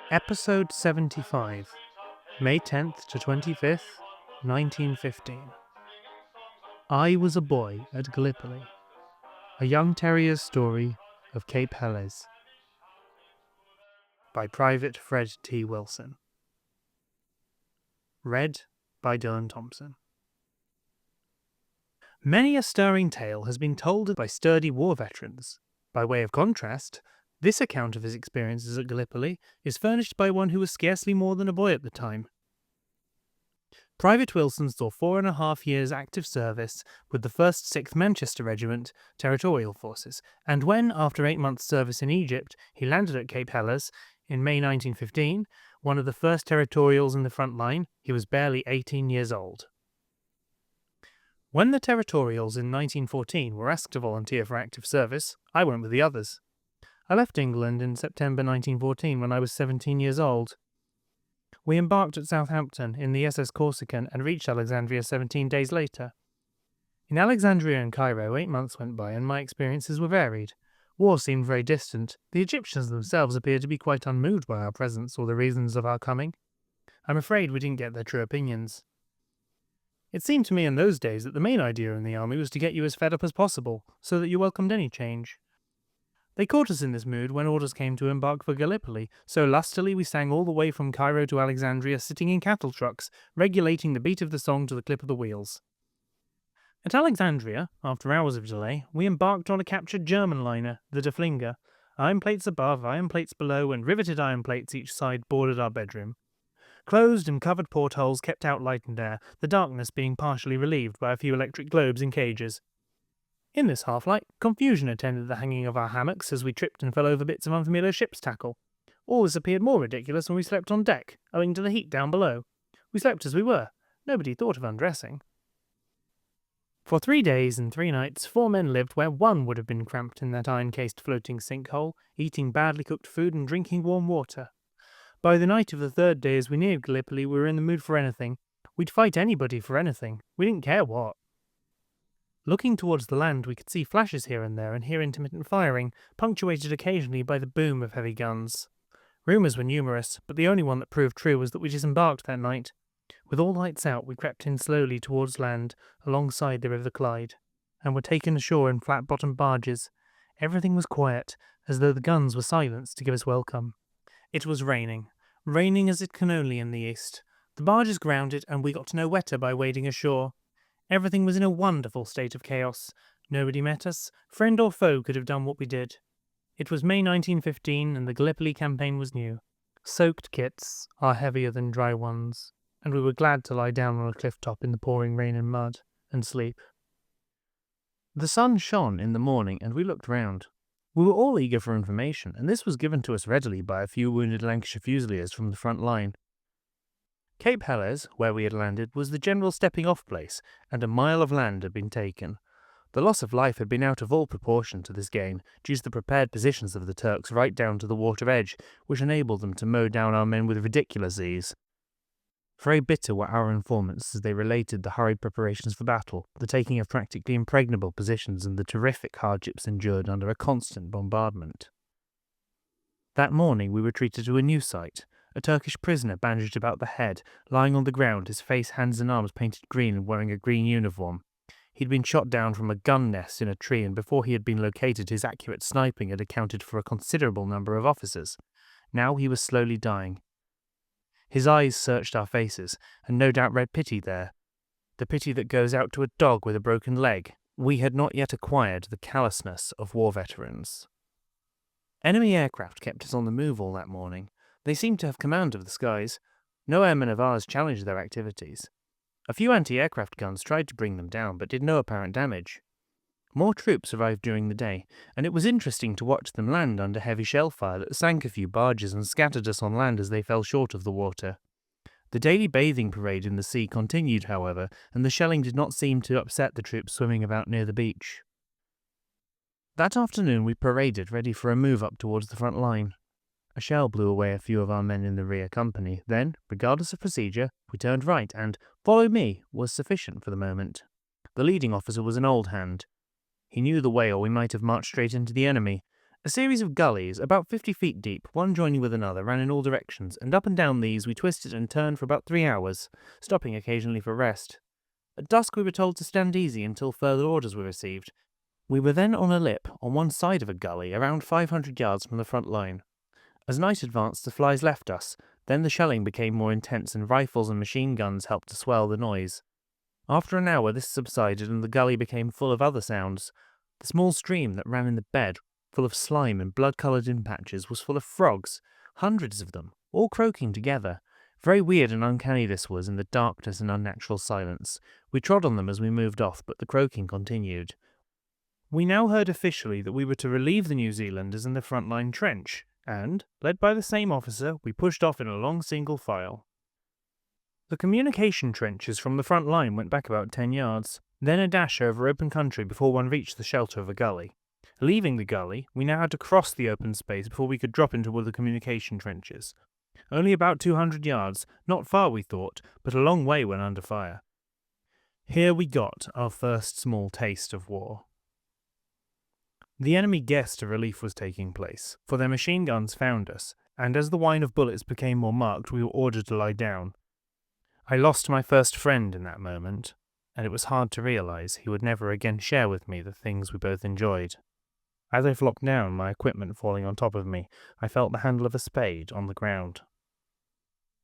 Episode 75, May 10th to 25th, 1915. I was a boy at Gallipoli, a young terrier's story of Cape Helles, by Private Fred T. Wilson. Read by Dylan Thompson. Many a stirring tale has been told by sturdy war veterans. By way of contrast, this account of his experiences at Gallipoli is furnished by one who was scarcely more than a boy at the time. Private Wilson saw 4.5 years active service with the 1st 6th Manchester Regiment, Territorial Forces, and when, after 8 months' service in Egypt, he landed at Cape Helles in May 1915, one of the first Territorials in the front line, he was barely 18 years old. When the Territorials in 1914 were asked to volunteer for active service, I went with the others. I left England in September 1914 when I was 17 years old. We embarked at Southampton in the SS Corsican and reached Alexandria 17 days later. In Alexandria and Cairo, 8 months went by and my experiences were varied. War seemed very distant. The Egyptians themselves appeared to be quite unmoved by our presence or the reasons of our coming. I'm afraid we didn't get their true opinions. It seemed to me in those days that the main idea in the army was to get you as fed up as possible, so that you welcomed any change. They caught us in this mood when orders came to embark for Gallipoli, so lustily we sang all the way from Cairo to Alexandria sitting in cattle trucks, regulating the beat of the song to the clip of the wheels. At Alexandria, after hours of delay, we embarked on a captured German liner, the De Flinger. Iron plates above, iron plates below, and riveted iron plates each side bordered our bedroom. Closed and covered portholes kept out light and air, the darkness being partially relieved by a few electric globes in cages. In this half-light, confusion attended the hanging of our hammocks as we tripped and fell over bits of unfamiliar ship's tackle. All this appeared more ridiculous when we slept on deck, owing to the heat down below. We slept as we were. Nobody thought of undressing. For 3 days and 3 nights, 4 men lived where one would have been cramped in that iron-cased floating sinkhole, eating badly cooked food and drinking warm water. By the night of the 3rd day as we neared Gallipoli, we were in the mood for anything. We'd fight anybody for anything. We didn't care what. Looking towards the land, we could see flashes here and there and hear intermittent firing, punctuated occasionally by the boom of heavy guns. Rumours were numerous, but the only one that proved true was that we disembarked that night. With all lights out, we crept in slowly towards land, alongside the River Clyde, and were taken ashore in flat-bottomed barges. Everything was quiet, as though the guns were silenced to give us welcome. It was raining as it can only in the east. The barges grounded, and we got no wetter by wading ashore. Everything was in a wonderful state of chaos. Nobody met us. Friend or foe could have done what we did. It was May 1915, and the Gallipoli campaign was new. Soaked kits are heavier than dry ones, and we were glad to lie down on a cliff top in the pouring rain and mud, and sleep. The sun shone in the morning, and we looked round. We were all eager for information, and this was given to us readily by a few wounded Lancashire Fusiliers from the front line. Cape Helles, where we had landed, was the general stepping-off place, and a mile of land had been taken. The loss of life had been out of all proportion to this gain, due to the prepared positions of the Turks right down to the water edge, which enabled them to mow down our men with ridiculous ease. Very bitter were our informants as they related the hurried preparations for battle, the taking of practically impregnable positions, and the terrific hardships endured under a constant bombardment. That morning we were treated to a new sight. A Turkish prisoner bandaged about the head, lying on the ground, his face, hands and arms painted green and wearing a green uniform. He'd been shot down from a gun nest in a tree, and before he had been located his accurate sniping had accounted for a considerable number of officers. Now he was slowly dying. His eyes searched our faces, and no doubt read pity there. The pity that goes out to a dog with a broken leg. We had not yet acquired the callousness of war veterans. Enemy aircraft kept us on the move all that morning. They seemed to have command of the skies. No airmen of ours challenged their activities. A few anti-aircraft guns tried to bring them down, but did no apparent damage. More troops arrived during the day, and it was interesting to watch them land under heavy shell fire that sank a few barges and scattered us on land as they fell short of the water. The daily bathing parade in the sea continued, however, and the shelling did not seem to upset the troops swimming about near the beach. That afternoon we paraded, ready for a move up towards the front line. A shell blew away a few of our men in the rear company. Then, regardless of procedure, we turned right, and "follow me" was sufficient for the moment. The leading officer was an old hand. He knew the way, or we might have marched straight into the enemy. A series of gullies, about 50 feet deep, one joining with another, ran in all directions, and up and down these we twisted and turned for about 3 hours, stopping occasionally for rest. At dusk we were told to stand easy until further orders were received. We were then on a lip on one side of a gully, around 500 yards from the front line. As night advanced, the flies left us. Then the shelling became more intense, and rifles and machine guns helped to swell the noise. After an hour this subsided, and the gully became full of other sounds. The small stream that ran in the bed, full of slime and blood-coloured in patches, was full of frogs, hundreds of them, all croaking together. Very weird and uncanny this was in the darkness and unnatural silence. We trod on them as we moved off, but the croaking continued. We now heard officially that we were to relieve the New Zealanders in the front-line trench, and, led by the same officer, we pushed off in a long single file. The communication trenches from the front line went back about 10 yards, then a dash over open country before one reached the shelter of a gully. Leaving the gully, we now had to cross the open space before we could drop into one of the communication trenches. Only about 200 yards, not far we thought, but a long way when under fire. Here we got our first small taste of war. The enemy guessed a relief was taking place, for their machine guns found us, and as the whine of bullets became more marked, we were ordered to lie down. I lost my first friend in that moment, and it was hard to realize he would never again share with me the things we both enjoyed. As I flopped down, my equipment falling on top of me, I felt the handle of a spade on the ground.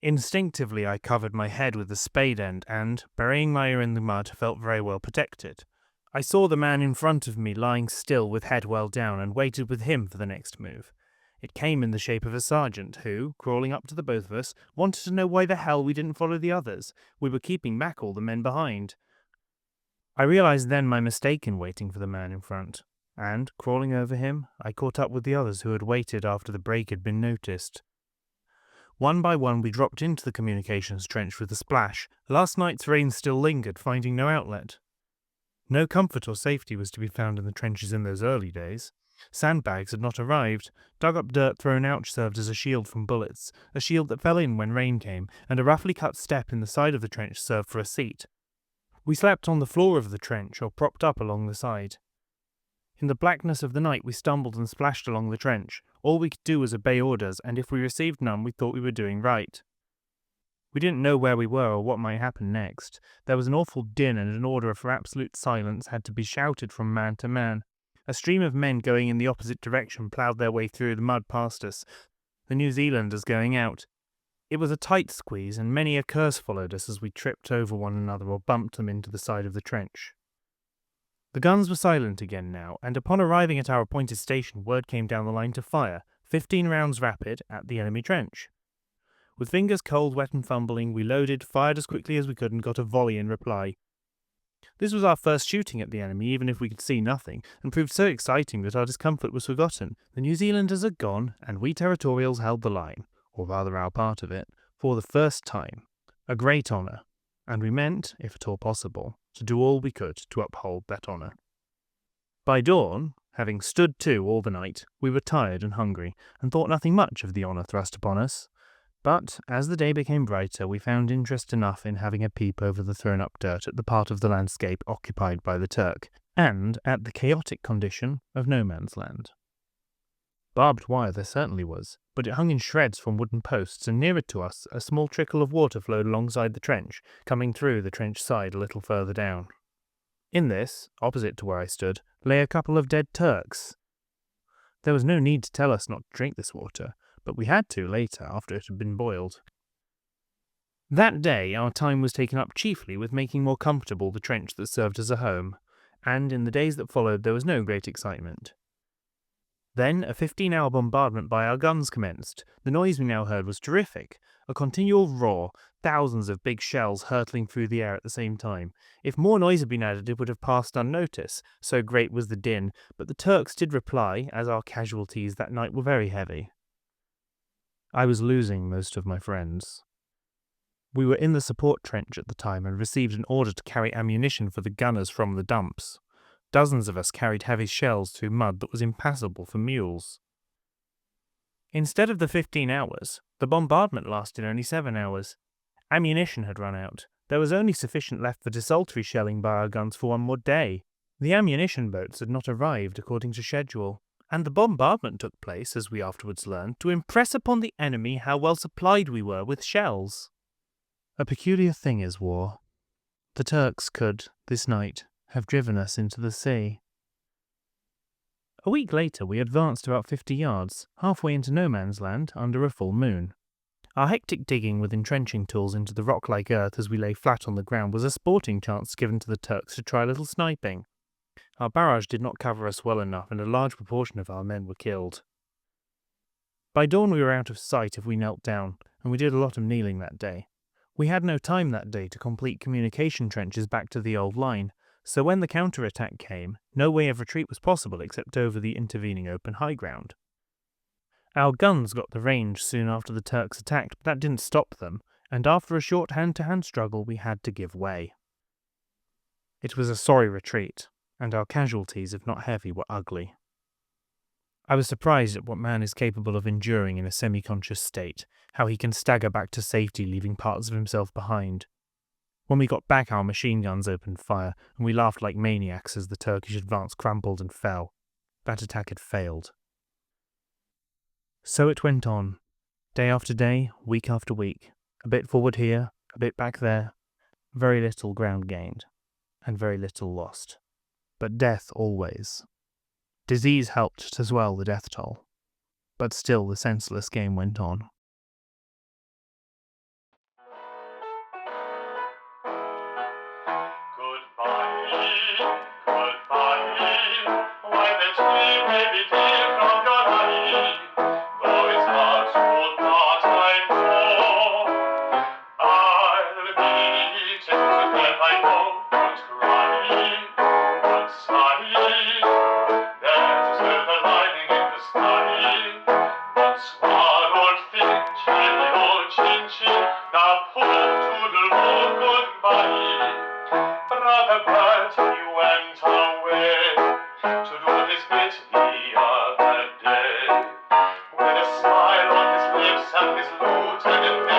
Instinctively I covered my head with the spade end and, burying my ear in the mud, felt very well protected. I saw the man in front of me lying still with head well down and waited with him for the next move. It came in the shape of a sergeant who, crawling up to the both of us, wanted to know why the hell we didn't follow the others. We were keeping back all the men behind. I realized then my mistake in waiting for the man in front, and, crawling over him, I caught up with the others who had waited after the break had been noticed. One by one we dropped into the communications trench with a splash. Last night's rain still lingered, finding no outlet. No comfort or safety was to be found in the trenches in those early days. Sandbags had not arrived. Dug-up dirt thrown out served as a shield from bullets, a shield that fell in when rain came, and a roughly cut step in the side of the trench served for a seat. We slept on the floor of the trench or propped up along the side. In the blackness of the night we stumbled and splashed along the trench. All we could do was obey orders, and if we received none we thought we were doing right. We didn't know where we were or what might happen next. There was an awful din, and an order for absolute silence had to be shouted from man to man. A stream of men going in the opposite direction ploughed their way through the mud past us, the New Zealanders going out. It was a tight squeeze, and many a curse followed us as we tripped over one another or bumped them into the side of the trench. The guns were silent again now, and upon arriving at our appointed station, word came down the line to fire, 15 rounds rapid, at the enemy trench. With fingers cold, wet and fumbling, we loaded, fired as quickly as we could, and got a volley in reply. This was our first shooting at the enemy, even if we could see nothing, and proved so exciting that our discomfort was forgotten. The New Zealanders had gone, and we Territorials held the line, or rather our part of it, for the first time. A great honour, and we meant, if at all possible, to do all we could to uphold that honour. By dawn, having stood to all the night, we were tired and hungry, and thought nothing much of the honour thrust upon us. But, as the day became brighter, we found interest enough in having a peep over the thrown-up dirt at the part of the landscape occupied by the Turk, and at the chaotic condition of no man's land. Barbed wire there certainly was, but it hung in shreds from wooden posts, and nearer to us a small trickle of water flowed alongside the trench, coming through the trench side a little further down. In this, opposite to where I stood, lay a couple of dead Turks. There was no need to tell us not to drink this water, but we had to later after it had been boiled. That day our time was taken up chiefly with making more comfortable the trench that served as a home, and in the days that followed there was no great excitement. Then a 15-hour bombardment by our guns commenced. The noise we now heard was terrific, a continual roar, thousands of big shells hurtling through the air at the same time. If more noise had been added it would have passed unnoticed, so great was the din, but the Turks did reply, as our casualties that night were very heavy. I was losing most of my friends. We were in the support trench at the time and received an order to carry ammunition for the gunners from the dumps. Dozens of us carried heavy shells through mud that was impassable for mules. Instead of the 15 hours, the bombardment lasted only 7 hours. Ammunition had run out. There was only sufficient left for desultory shelling by our guns for one more day. The ammunition boats had not arrived according to schedule. And the bombardment took place, as we afterwards learned, to impress upon the enemy how well supplied we were with shells. A peculiar thing is war. The Turks could, this night, have driven us into the sea. A week later we advanced about 50 yards, halfway into no man's land, under a full moon. Our hectic digging with entrenching tools into the rock-like earth as we lay flat on the ground was a sporting chance given to the Turks to try a little sniping. Our barrage did not cover us well enough, and a large proportion of our men were killed. By dawn we were out of sight if we knelt down, and we did a lot of kneeling that day. We had no time that day to complete communication trenches back to the old line, so when the counter-attack came, no way of retreat was possible except over the intervening open high ground. Our guns got the range soon after the Turks attacked, but that didn't stop them, and after a short hand-to-hand struggle we had to give way. It was a sorry retreat, and our casualties, if not heavy, were ugly. I was surprised at what man is capable of enduring in a semi-conscious state, how he can stagger back to safety leaving parts of himself behind. When we got back our machine guns opened fire, and we laughed like maniacs as the Turkish advance crumpled and fell. That attack had failed. So it went on, day after day, week after week, a bit forward here, a bit back there, very little ground gained, and very little lost. But death always. Disease helped to swell the death toll, but still the senseless game went on.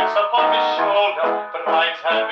Upon his shoulder, the right hand